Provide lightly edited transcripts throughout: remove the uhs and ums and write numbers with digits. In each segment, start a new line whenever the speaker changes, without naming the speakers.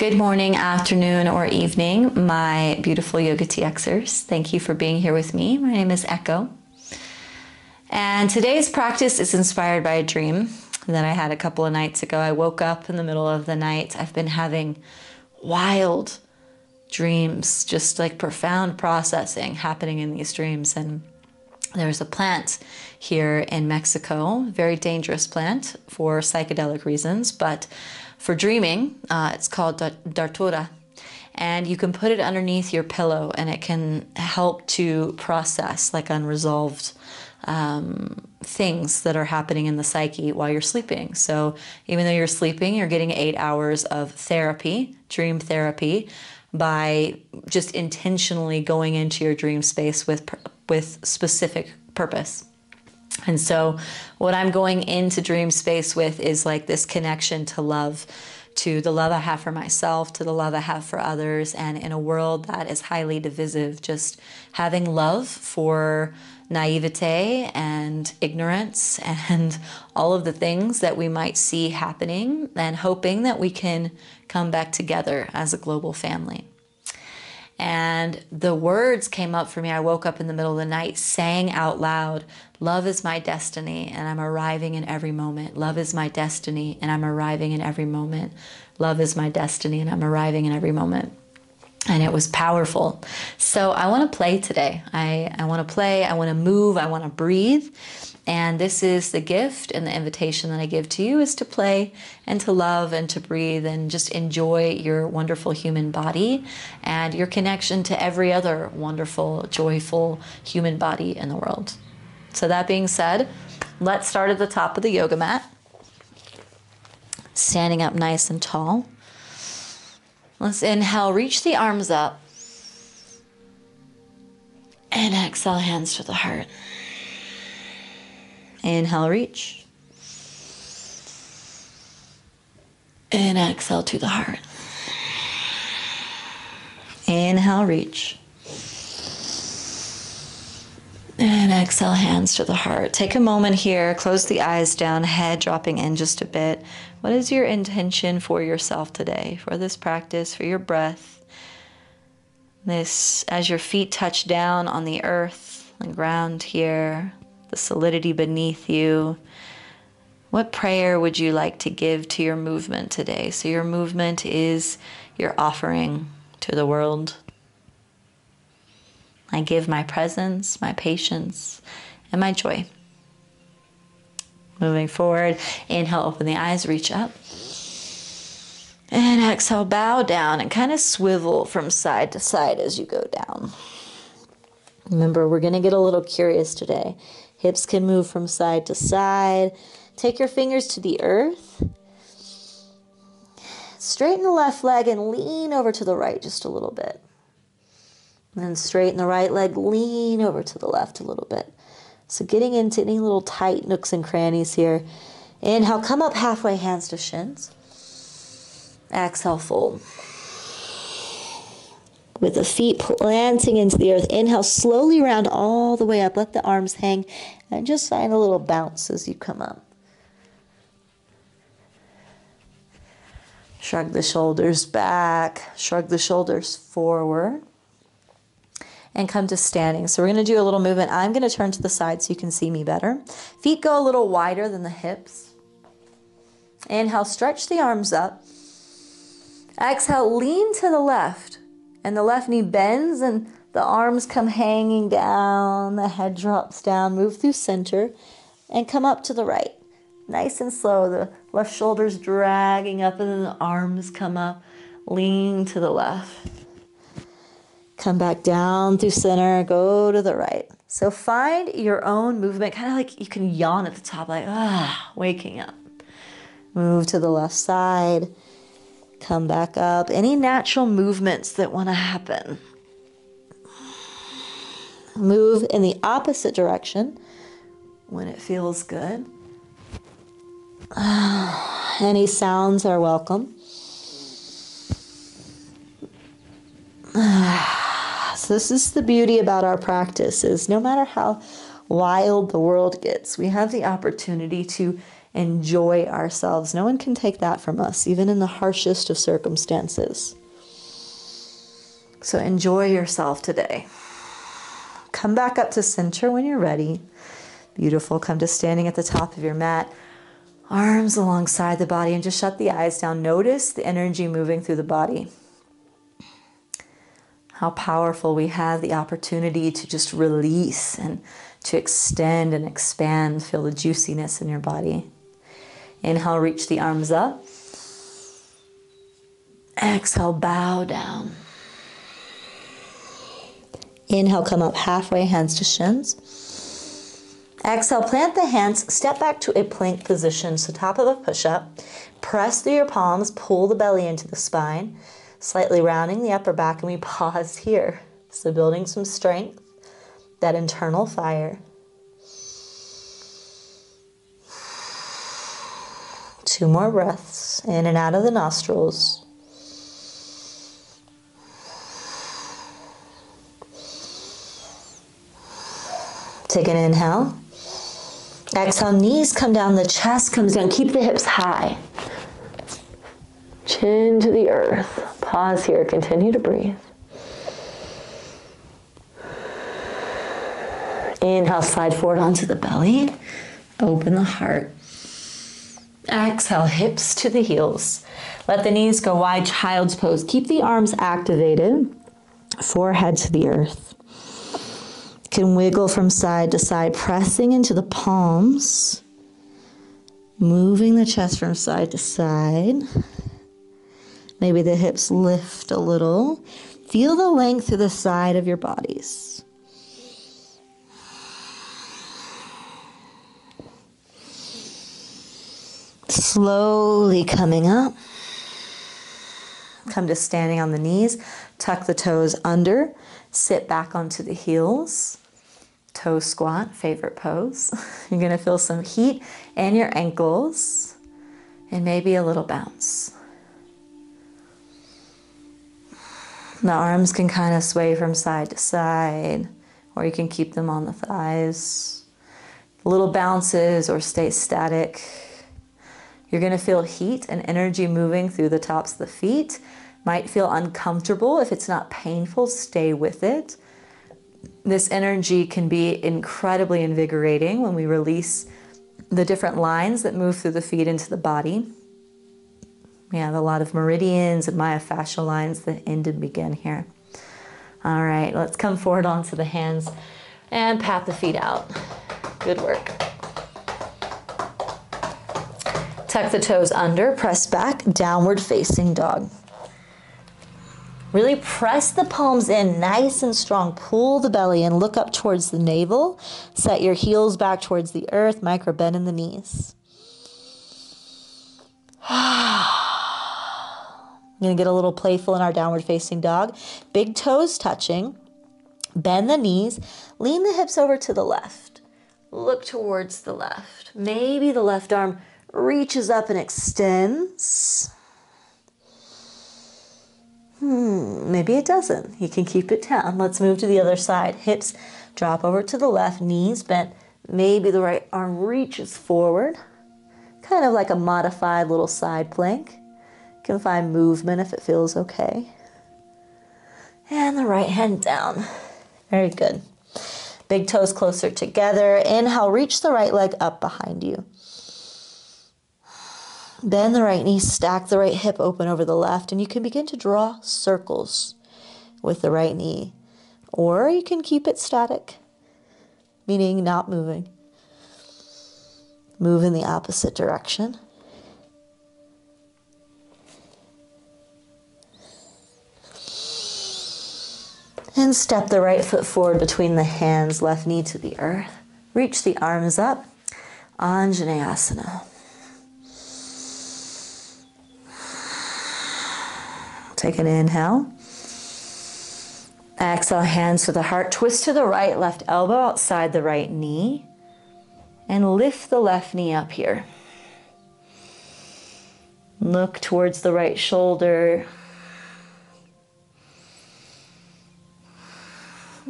Good morning, afternoon, or evening, my beautiful YOGATXers. Thank you for being here with me. My name is Echo. And today's practice is inspired by a dream that I had a couple of nights ago. I woke up in the middle of the night. I've been having wild dreams, just like profound processing happening in these dreams. And there's a plant here in Mexico, very dangerous plant for psychedelic reasons, but for dreaming, it's called datura, and you can put it underneath your pillow and it can help to process like unresolved things that are happening in the psyche while you're sleeping. So even though you're sleeping, you're getting 8 hours of therapy, dream therapy, by just intentionally going into your dream space with specific purpose. And so what I'm going into dream space with is like this connection to love, to the love I have for myself, to the love I have for others. And in a world that is highly divisive, just having love for naivete and ignorance and all of the things that we might see happening, and hoping that we can come back together as a global family. And the words came up for me. I woke up in the middle of the night, sang out loud, "Love is my destiny, and I'm arriving in every moment. Love is my destiny, and I'm arriving in every moment. Love is my destiny, and I'm arriving in every moment." And it was powerful. So I want to play today. I want to play, I want to move, I want to breathe. And this is the gift and the invitation that I give to you, is to play and to love and to breathe and just enjoy your wonderful human body and your connection to every other wonderful, joyful human body in the world. So that being said, let's start at the top of the yoga mat. Standing up nice and tall. Let's inhale, reach the arms up. And exhale, hands to the heart. Inhale, reach. And exhale to the heart. Inhale, reach. And exhale, hands to the heart. Take a moment here, close the eyes down, head dropping in just a bit. What is your intention for yourself today, for this practice, for your breath? This, as your feet touch down on the earth, the ground here, the solidity beneath you, what prayer would you like to give to your movement today? So your movement is your offering to the world. I give my presence, my patience, and my joy. Moving forward, inhale, open the eyes, reach up. And exhale, bow down and kind of swivel from side to side as you go down. Remember, we're going to get a little curious today. Hips can move from side to side. Take your fingers to the earth. Straighten the left leg and lean over to the right just a little bit. And then straighten the right leg, lean over to the left a little bit. So getting into any little tight nooks and crannies here. Inhale, come up halfway, hands to shins. Exhale, fold. With the feet planting into the earth. Inhale, slowly round all the way up. Let the arms hang and just find a little bounce as you come up. Shrug the shoulders back. Shrug the shoulders forward. And come to standing. So we're going to do a little movement. I'm going to turn to the side so you can see me better. Feet go a little wider than the hips. Inhale, stretch the arms up. Exhale, lean to the left. And the left knee bends and the arms come hanging down. The head drops down. Move through center and come up to the right. Nice and slow. The left shoulder's dragging up and then the arms come up. Lean to the left. Come back down through center, go to the right. So find your own movement, kind of like you can yawn at the top, like, waking up. Move to the left side, come back up. Any natural movements that want to happen. Move in the opposite direction when it feels good. Any sounds are welcome. So this is the beauty about our practice, is no matter how wild the world gets, we have the opportunity to enjoy ourselves. No one can take that from us, even in the harshest of circumstances. So enjoy yourself today. Come back up to center when you're ready. Beautiful. Come to standing at the top of your mat. Arms alongside the body, and just shut the eyes down. Notice the energy moving through the body. How powerful we have the opportunity to just release and to extend and expand. Feel the juiciness in your body. Inhale, reach the arms up. Exhale, bow down. Inhale, come up halfway, hands to shins. Exhale, plant the hands, step back to a plank position, so top of a push-up. Press through your palms, pull the belly into the spine, slightly rounding the upper back, and we pause here. So building some strength, that internal fire. 2 more breaths, in and out of the nostrils. Take an inhale. Exhale, knees come down, the chest comes down. Keep the hips high. Chin to the earth. Pause here, continue to breathe. Inhale, slide forward onto the belly. Open the heart. Exhale, hips to the heels. Let the knees go wide, child's pose. Keep the arms activated. Forehead to the earth. Can wiggle from side to side, pressing into the palms, moving the chest from side to side. Maybe the hips lift a little. Feel the length through the side of your bodies. Slowly coming up. Come to standing on the knees. Tuck the toes under. Sit back onto the heels. Toe squat, favorite pose. You're going to feel some heat in your ankles and maybe a little bounce. The arms can kind of sway from side to side, or you can keep them on the thighs. Little bounces or stay static. You're going to feel heat and energy moving through the tops of the feet. Might feel uncomfortable. If it's not painful, stay with it. This energy can be incredibly invigorating when we release the different lines that move through the feet into the body. We have a lot of meridians and myofascial lines that end and begin here. All right, let's come forward onto the hands and pat the feet out. Good work. Tuck the toes under, press back, downward facing dog. Really press the palms in nice and strong. Pull the belly and look up towards the navel. Set your heels back towards the earth. Micro bend in the knees. I'm going to get a little playful in our downward facing dog. Big toes touching. Bend the knees. Lean the hips over to the left. Look towards the left. Maybe the left arm reaches up and extends. Maybe it doesn't. You can keep it down. Let's move to the other side. Hips drop over to the left, knees bent. Maybe the right arm reaches forward. Kind of like a modified little side plank. You can find movement if it feels okay. And the right hand down. Very good. Big toes closer together. Inhale, reach the right leg up behind you. Bend the right knee, stack the right hip open over the left, and you can begin to draw circles with the right knee. Or you can keep it static, meaning not moving. Move in the opposite direction. And step the right foot forward between the hands, left knee to the earth. Reach the arms up, Anjaneyasana. Take an inhale. Exhale, hands to the heart. Twist to the right, left elbow outside the right knee. And lift the left knee up here. Look towards the right shoulder.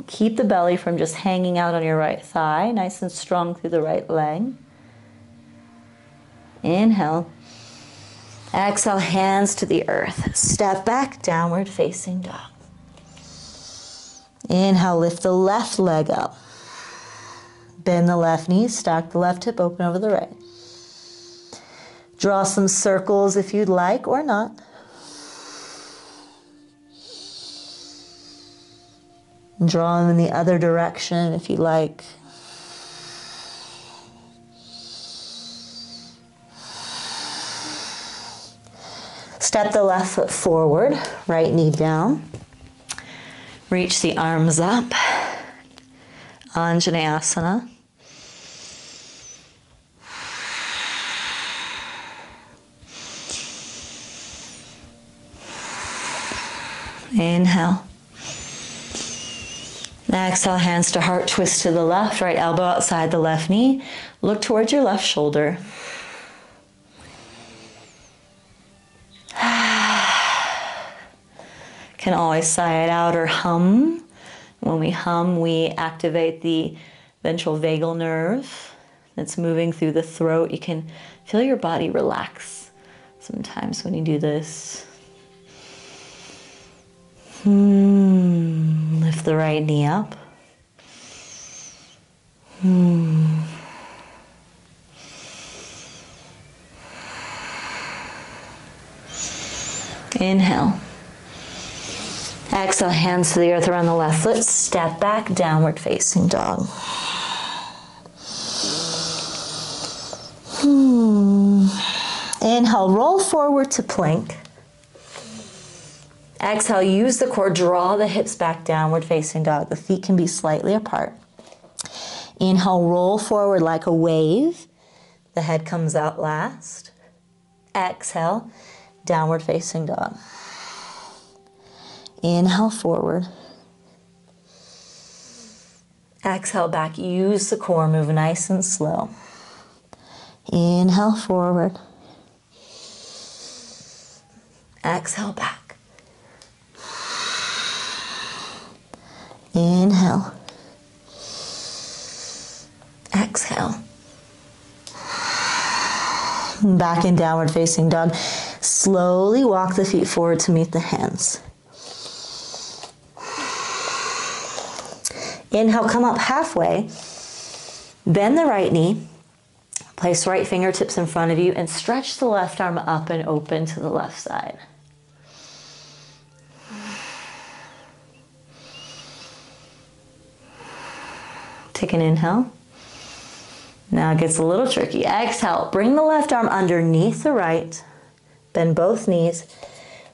Keep the belly from just hanging out on your right thigh. Nice and strong through the right leg. Inhale. Exhale, hands to the earth. Step back, downward facing dog. Inhale, lift the left leg up. Bend the left knee, stack the left hip, open over the right. Draw some circles if you'd like or not. Draw them in the other direction if you like. Step the left foot forward, right knee down. Reach the arms up. Anjaneyasana. Inhale. Exhale, hands to heart, twist to the left, right elbow outside the left knee. Look towards your left shoulder. Can always sigh it out or hum. When we hum, we activate the ventral vagal nerve that's moving through the throat. You can feel your body relax sometimes when you do this. Lift the right knee up. Inhale. Exhale, hands to the earth around the left foot. Step back, downward facing dog. Inhale, roll forward to plank. Exhale, use the core, draw the hips back, downward facing dog. The feet can be slightly apart. Inhale, roll forward like a wave. The head comes out last. Exhale, downward facing dog. Inhale forward. Exhale back, use the core, move nice and slow. Inhale forward. Exhale back. Inhale. Exhale. Back in downward facing dog. Slowly walk the feet forward to meet the hands. Inhale, come up halfway. Bend the right knee. Place right fingertips in front of you and stretch the left arm up and open to the left side. Take an inhale. Now it gets a little tricky. Exhale, bring the left arm underneath the right. Bend both knees.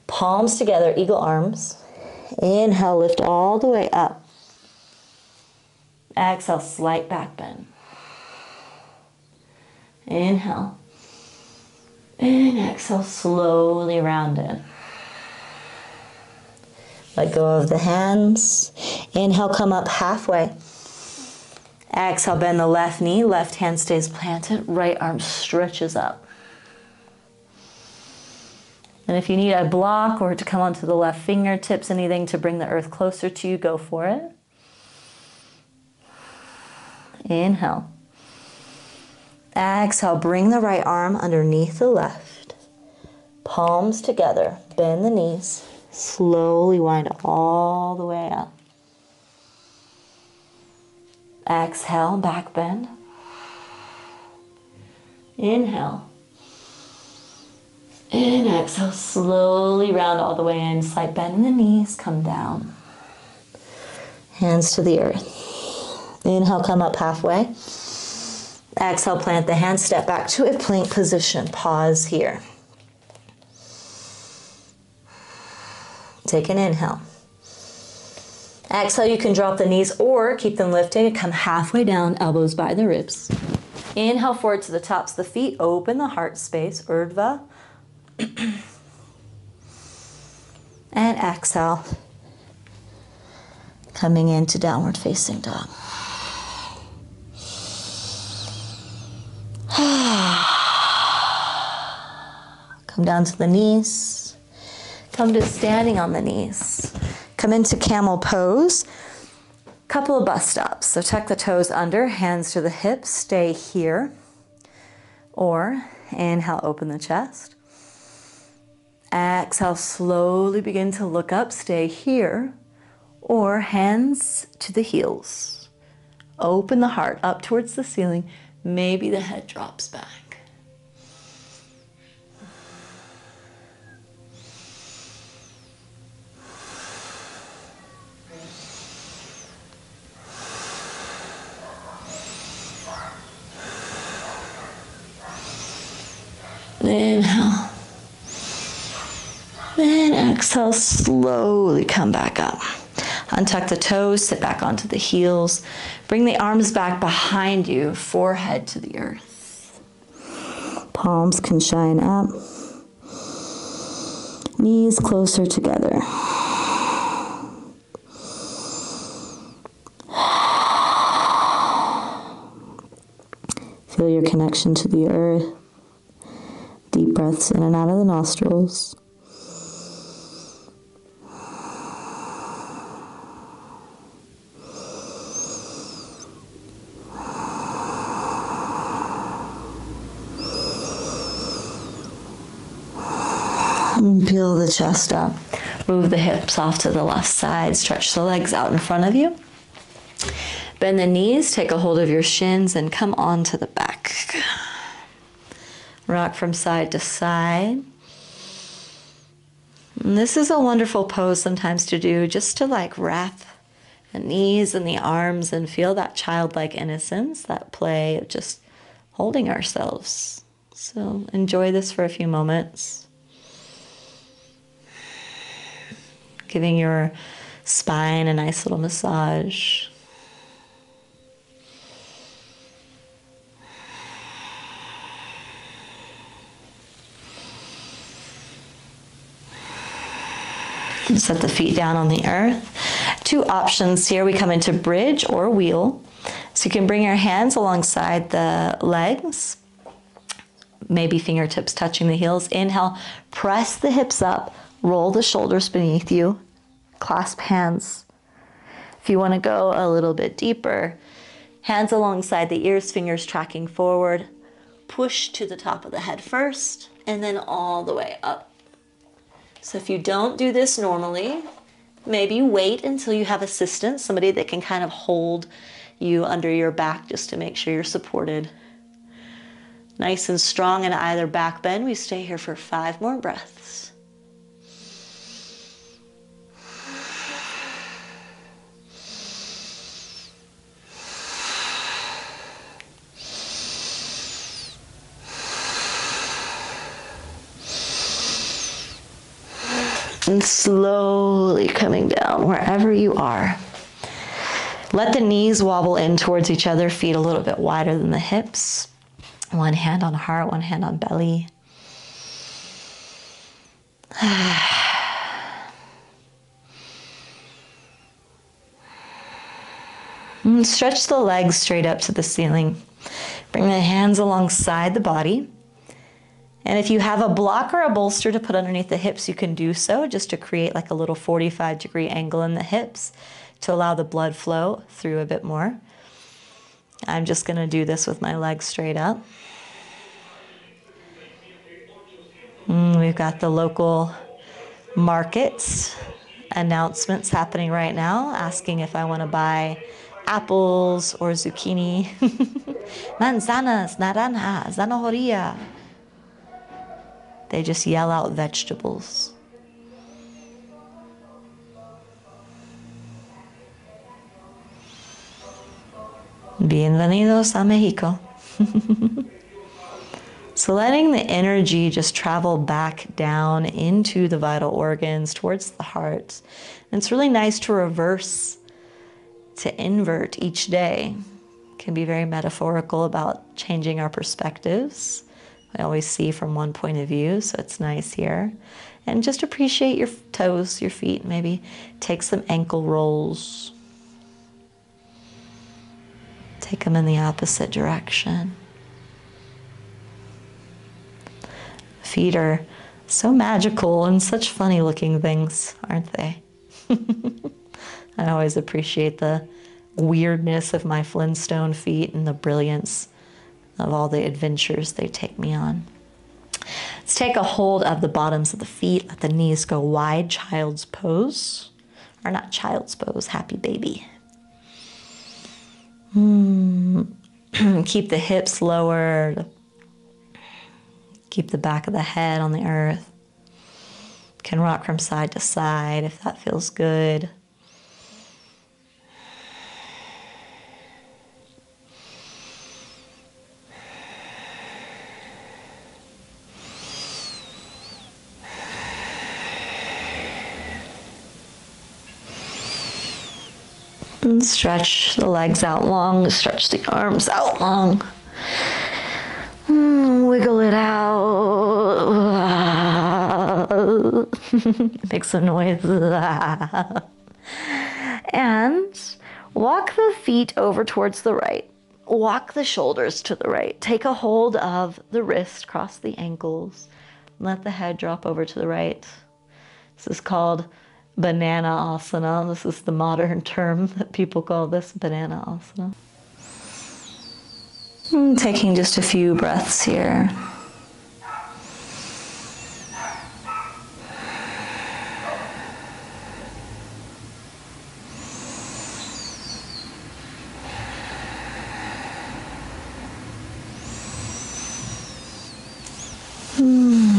Palms together, eagle arms. Inhale, lift all the way up. Exhale, slight back bend. Inhale. And exhale, slowly round in. Let go of the hands. Inhale, come up halfway. Exhale, bend the left knee, left hand stays planted, right arm stretches up. And if you need a block or to come onto the left fingertips, anything to bring the earth closer to you, go for it. Inhale. Exhale, bring the right arm underneath the left. Palms together, bend the knees, slowly wind all the way up. Exhale, back bend. Inhale. And exhale, slowly round all the way in. Slight bend in the knees, come down. Hands to the earth. Inhale, come up halfway. Exhale, plant the hands, step back to a plank position. Pause here. Take an inhale. Exhale, you can drop the knees or keep them lifted and come halfway down, elbows by the ribs. Inhale forward to the tops of the feet, open the heart space, Urdhva. And exhale, coming into downward facing dog. Come down to the knees. Come to standing on the knees. Come into camel pose. Couple of bus stops. So tuck the toes under, hands to the hips, stay here. Or Inhale, open the chest. Exhale, slowly begin to look up. Stay here, or hands to the heels. Open the heart up towards the ceiling. Maybe the head drops back. Inhale. And exhale, slowly come back up. Untuck the toes, sit back onto the heels. Bring the arms back behind you, forehead to the earth. Palms can shine up. Knees closer together. Feel your connection to the earth. Deep breaths in and out of the nostrils. And peel the chest up. Move the hips off to the left side. Stretch the legs out in front of you. Bend the knees, take a hold of your shins, and come onto the back. Rock from side to side. And this is a wonderful pose sometimes to do, just to like wrap the knees and the arms and feel that childlike innocence, that play of just holding ourselves. So enjoy this for a few moments. Giving your spine a nice little massage. Set the feet down on the earth. Two options here. We come into bridge or wheel. So you can bring your hands alongside the legs, maybe fingertips touching the heels. Inhale, press the hips up, roll the shoulders beneath you, clasp hands. If you want to go a little bit deeper, hands alongside the ears, fingers tracking forward, push to the top of the head first, and then all the way up. So if you don't do this normally, maybe wait until you have assistance, somebody that can kind of hold you under your back just to make sure you're supported. Nice and strong in either back bend. We stay here for 5 more breaths. And slowly coming down wherever you are. Let the knees wobble in towards each other, feet a little bit wider than the hips. One hand on heart, one hand on belly. And stretch the legs straight up to the ceiling. Bring the hands alongside the body. And if you have a block or a bolster to put underneath the hips, you can do so, just to create like a little 45-degree angle in the hips to allow the blood flow through a bit more. I'm just going to do this with my legs straight up. We've got the local markets announcements happening right now, asking if I want to buy apples or zucchini. Manzanas, naranja, zanahoria. They just yell out vegetables. Bienvenidos a Mexico. So letting the energy just travel back down into the vital organs, towards the heart. And it's really nice to reverse, to invert each day. It can be very metaphorical about changing our perspectives. I always see from one point of view, so it's nice here. And just appreciate your toes, your feet. Maybe take some ankle rolls. Take them in the opposite direction. Feet are so magical and such funny looking things, aren't they? I always appreciate the weirdness of my Flintstone feet and the brilliance of all the adventures they take me on. Let's take a hold of the bottoms of the feet. Let the knees go wide, child's pose. Or not child's pose, happy baby. Keep the hips lowered. Keep the back of the head on the earth. Can rock from side to side if that feels good. And stretch the legs out long, stretch the arms out long. Wiggle it out. Make some noise. And walk the feet over towards the right. Walk the shoulders to the right. Take a hold of the wrist, cross the ankles. Let the head drop over to the right. This is called banana asana. This is the modern term that people call this, banana asana. Taking just a few breaths here.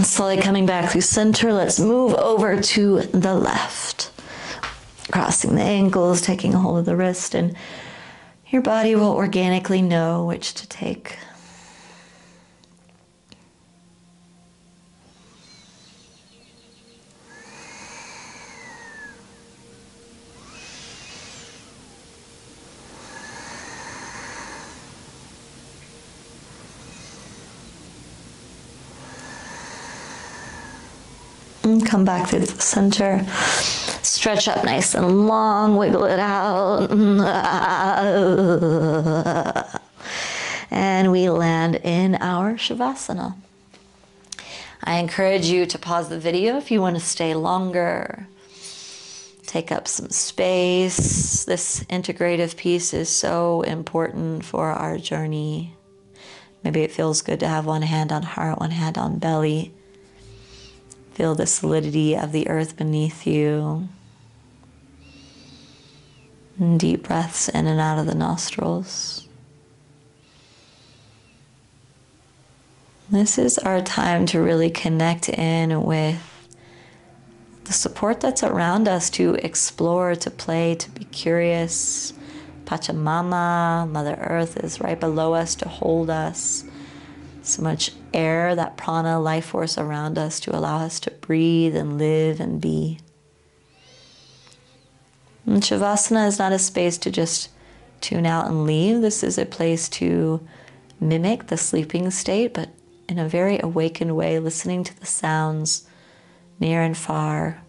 Slowly coming back through center, let's move over to the left. Crossing the ankles, taking a hold of the wrist, and your body will organically know which to take. And come back through the center. Stretch up nice and long, wiggle it out. And we land in our Shavasana. I encourage you to pause the video if you want to stay longer. Take up some space. This integrative piece is so important for our journey. Maybe it feels good to have one hand on heart, one hand on belly. Feel the solidity of the earth beneath you. And deep breaths in and out of the nostrils. This is our time to really connect in with the support that's around us, to explore, to play, to be curious. Pachamama, Mother Earth, is right below us to hold us. So much air, that prana, life force around us to allow us to breathe and live and be. And Shavasana is not a space to just tune out and leave. This is a place to mimic the sleeping state, but in a very awakened way, listening to the sounds near and far,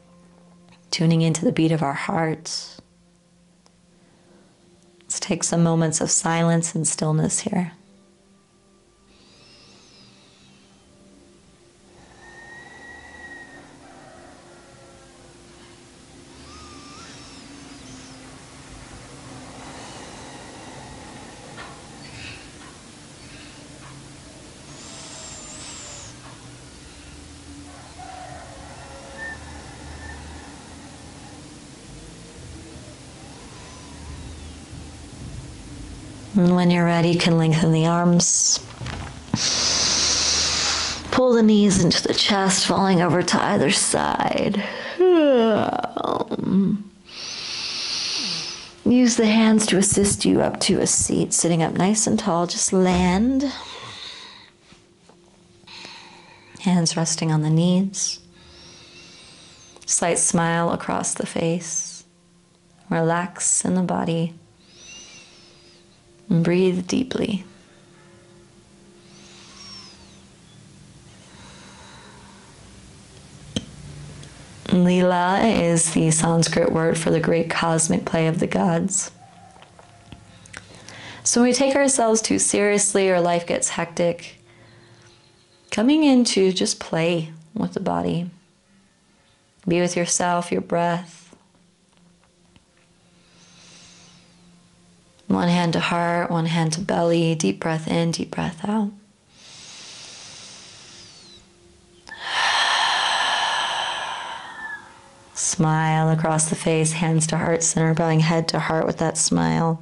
tuning into the beat of our hearts. Let's take some moments of silence and stillness here. And when you're ready, you can lengthen the arms. Pull the knees into the chest, falling over to either side. Use the hands to assist you up to a seat. Sitting up nice and tall, just land. Hands resting on the knees. Slight smile across the face. Relax in the body. And breathe deeply. Lila is the Sanskrit word for the great cosmic play of the gods. So when we take ourselves too seriously or life gets hectic, coming in to just play with the body. Be with yourself, your breath. One hand to heart, one hand to belly. Deep breath in, deep breath out. Smile across the face, hands to heart center, bowing head to heart with that smile.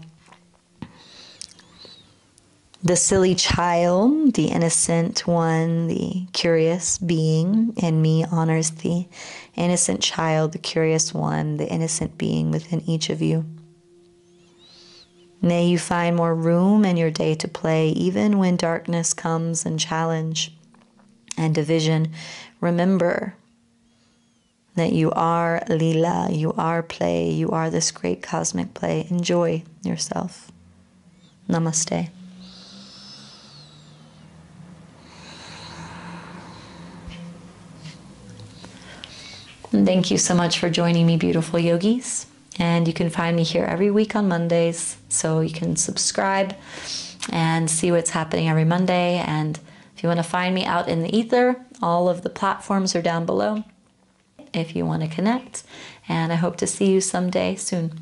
The silly child, the innocent one, the curious being in me honors the innocent child, the curious one, the innocent being within each of you. May you find more room in your day to play, even when darkness comes and challenge and division. Remember that you are Lila, you are play, you are this great cosmic play. Enjoy yourself. Namaste. And thank you so much for joining me, beautiful yogis. And you can find me here every week on Mondays, so you can subscribe and see what's happening every Monday. And if you want to find me out in the ether, all of the platforms are down below if you want to connect. And I hope to see you someday soon.